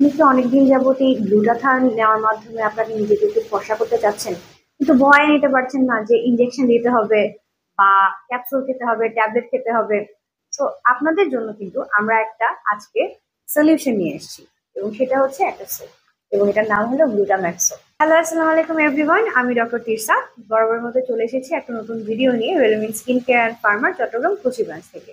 আপনি কি অনেকদিন যাবত এই গ্লুটাথায়ন নেওয়ার মাধ্যমে আপনাকে নিজেকে একটু ফর্সা করতে চাচ্ছেন, কিন্তু ভয় নিতে পারছেন না যে ইনজেকশন দিতে হবে বা ক্যাপসুল খেতে হবে, ট্যাবলেট খেতে হবে। তো আপনাদের জন্য কিন্তু আমরা একটা আজকে সলিউশন নিয়ে এসেছি, এবং সেটা হচ্ছে একটা সোপ, এবং এটার নাম হলো গ্লুটাম্যাক্স সোপ। হ্যালো, আসসালামু আলাইকুম এভরিওয়ান, আমি ডক্টর তিরসা। বরাবর মতো চলে এসেছি একটা নতুন ভিডিও নিয়ে রেলভেন্ট স্কিন কেয়ার অ্যান্ড ফার্মার, চট্টগ্রাম কোচি ব্রাঞ্চ থেকে।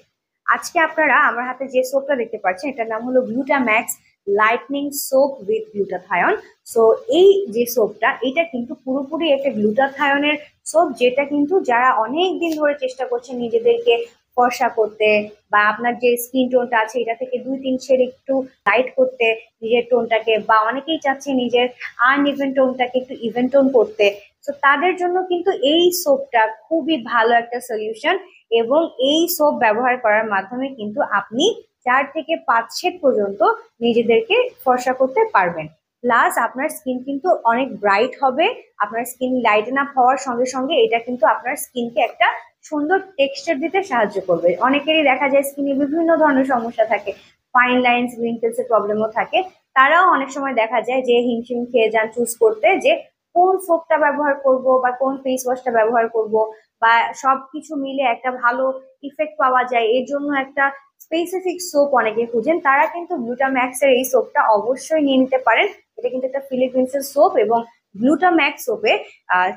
আজকে আপনারা আমার হাতে যে সোপটা দেখতে পাচ্ছেন, এটার নাম হলো Glutamax lightning soap with glutathione. So এই যে সোপটা, এটা কিন্তু পুরোপুরি একটা গ্লুটাথায়নের সোপ, যেটা কিন্তু যারা অনেক দিন ধরে চেষ্টা করছেন নিজেদেরকে ফর্সা করতে, বা আপনার যে স্কিন টোনটা আছে এটা থেকে 2-3 শেড একটু লাইট করতে নিজের টোনটাকে, বা অনেকেই চাচ্ছে নিজের আনইভেন টোনটাকে একটু ইভেন টোন করতে। তো তাদের জন্য কিন্তু এই সোপটা খুবই ভালো একটা সলিউশন। এবং এই সোপ ব্যবহার করার মাধ্যমে কিন্তু আপনি 4 থেকে 5 শেড পর্যন্ত নিজেদেরকে ফর্সা করতে পারবেন। প্লাস আপনার স্কিন কিন্তু অনেক ব্রাইট হবে। আপনার স্কিন লাইটেন আপ হওয়ার সঙ্গে সঙ্গে এটা কিন্তু আপনার স্কিনকে একটা সুন্দর টেক্সচার দিতে সাহায্য করবে। অনেকেরই দেখা যায় স্কিনে বিভিন্ন ধরনের সমস্যা থাকে, ফাইন লাইন্স, রিঙ্কেলস এর প্রবলেমও থাকে। তারাও অনেক সময় দেখা যায় যে হিমশিম খেয়ে যান চুজ করতে, যে কোন সোপটা ব্যবহার করব বা কোন ফেস ওয়াশটা ব্যবহার করব, বা সবকিছু মিলে একটা ভালো ইফেক্ট পাওয়া যায় এর জন্য একটা স্পেসিফিক সোপ অনেকে খুঁজেন। তারা কিন্তু গ্লুটাম্যাক্স এর এই সোপটা অবশ্যই নিয়ে নিতে পারেন। এটা কিন্তু একটা ফিলিপিন্সের সোপ। এবং গ্লুটাম্যাক্স সোপে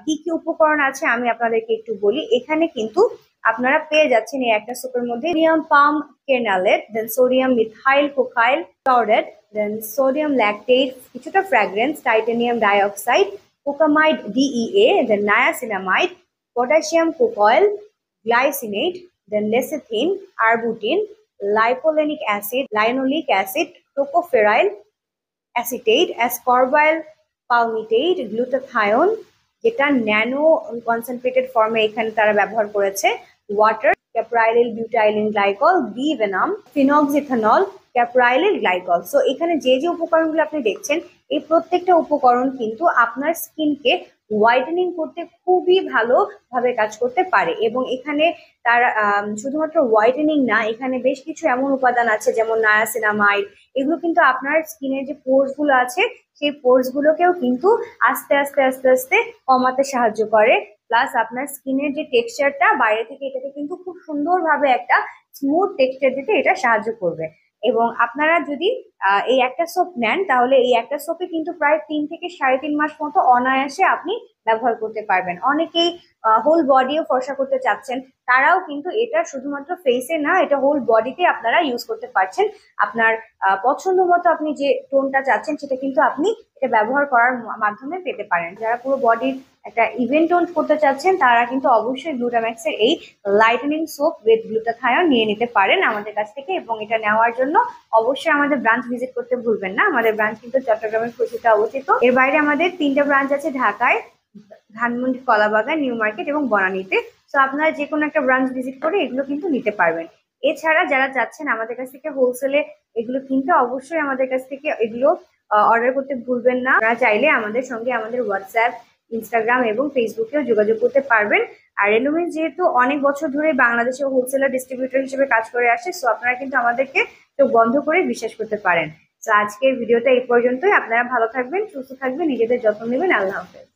কি কি উপকরণ আছে আমি আপনাদেরকে একটু বলি। এখানে কিন্তু আপনারা পেয়ে যাচ্ছেন এই একটা সোপের মধ্যে সোডিয়াম পাম কের্নালেট, দেন সোডিয়াম মিথাইল কোকাইল ক্লোরাইড, দেন সোডিয়াম ল্যাকটেট, কিছুটা ফ্র্যাগ্রেন্স, টাইটানিয়াম ডাইঅক্সাইড, কোকামাইড ডিইএ, দেন niacinamide, potassium cocoil, glycinate, then lecithin, arbutin, lipolenic acid, linoleic acid, tocopherol acetate, ascorbyl palmitate, glutathione, যেটা ন্যানো কনসেন্ট্রেটেড ফর্মে এখানে তারা ব্যবহার করেছে, water, caprylyl butylene glycol, bee venom, phenoxyethanol, caprylyl glycol. So এখানে যে যে উপকরণগুলো আপনি দেখছেন, এই প্রত্যেকটা উপকরণ কিন্তু আপনার স্কিনকে হোয়াইটেনিং করতে খুবই ভালোভাবে কাজ করতে পারে। এবং এখানে তার শুধুমাত্র হোয়াইটেনিং না, এখানে বেশ কিছু এমন উপাদান আছে যেমন নায়াসিনামাইড। এগুলো কিন্তু আপনার স্কিনের যে পোর্স গুলো আছে, সেই পোর্স গুলোকেও কিন্তু আস্তে আস্তে আস্তে আস্তে কমাতে সাহায্য করে। প্লাস আপনার স্কিনের যে টেক্সচারটা বাইরে থেকে, এটাকে কিন্তু খুব সুন্দরভাবে একটা স্মুথ টেক্সচার দিতে এটা সাহায্য করবে। এবং আপনারা যদি এই একটা সোপ নেন, তাহলে এই একটা সোপে কিন্তু প্রায় 3 থেকে 3.5 মাস মতো অনায়াসে আপনি ব্যবহার করতে পারবেন। অনেকেই হোল বডিও ফর্সা করতে চাচ্ছেন, তারাও কিন্তু এটা শুধুমাত্র ফেসে না, এটা হোল বডিতে আপনারা ইউজ করতে পারছেন। আপনার পছন্দ মতো আপনি যে টোনটা চাচ্ছেন সেটা কিন্তু আপনি এটা ব্যবহার করার মাধ্যমে পেতে পারেন। যারা পুরো বডির একটা ইভেন্ট টোন করতে চাচ্ছেন, তারা কিন্তু অবশ্যই গ্লুটাম্যাক্স এর এই লাইটেনিং সোপ উইথ গ্লুটাথায়ন নিয়ে নিতে পারেন আমাদের কাছ থেকে। এবং এটা নেওয়ার জন্য অবশ্যই আমাদের ব্রাঞ্চ ভিজিট করতে ভুলবেন না। আমাদের ব্রাঞ্চ কিন্তু চট্টগ্রামের খুশিতে অবস্থিত। এর বাইরে আমাদের 3টে ব্রাঞ্চ আছে, ঢাকায়, ধানমন্ডি, কলাবাগান, নিউ মার্কেট এবং বনানীতে। তো আপনারা যে কোনো একটা ব্রাঞ্চ ভিজিট করে এগুলো কিন্তু নিতে পারবেন। এছাড়া যারা চাচ্ছেন আমাদের কাছ থেকে হোলসেলে এগুলো কিনতে, অবশ্যই আমাদের কাছ থেকে এগুলো অর্ডার করতে ভুলবেন না। আপনারা চাইলে আমাদের সঙ্গে আমাদের হোয়াটসঅ্যাপ, ইনস্টাগ্রাম এবং ফেসবুকেও যোগাযোগ করতে পারবেন। আর রেলুমেন্ট যেহেতু অনেক বছর ধরে বাংলাদেশে হোলসেলার ডিস্ট্রিবিউটর হিসেবে কাজ করে আসে, সো আপনারা কিন্তু আমাদেরকে চোখ বন্ধ করে বিশ্বাস করতে পারেন। তো আজকের ভিডিওটা এই পর্যন্তই। আপনারা ভালো থাকবেন, সুস্থ থাকবেন, নিজেদের যত্ন নেবেন। আল্লাহ হাফেজ।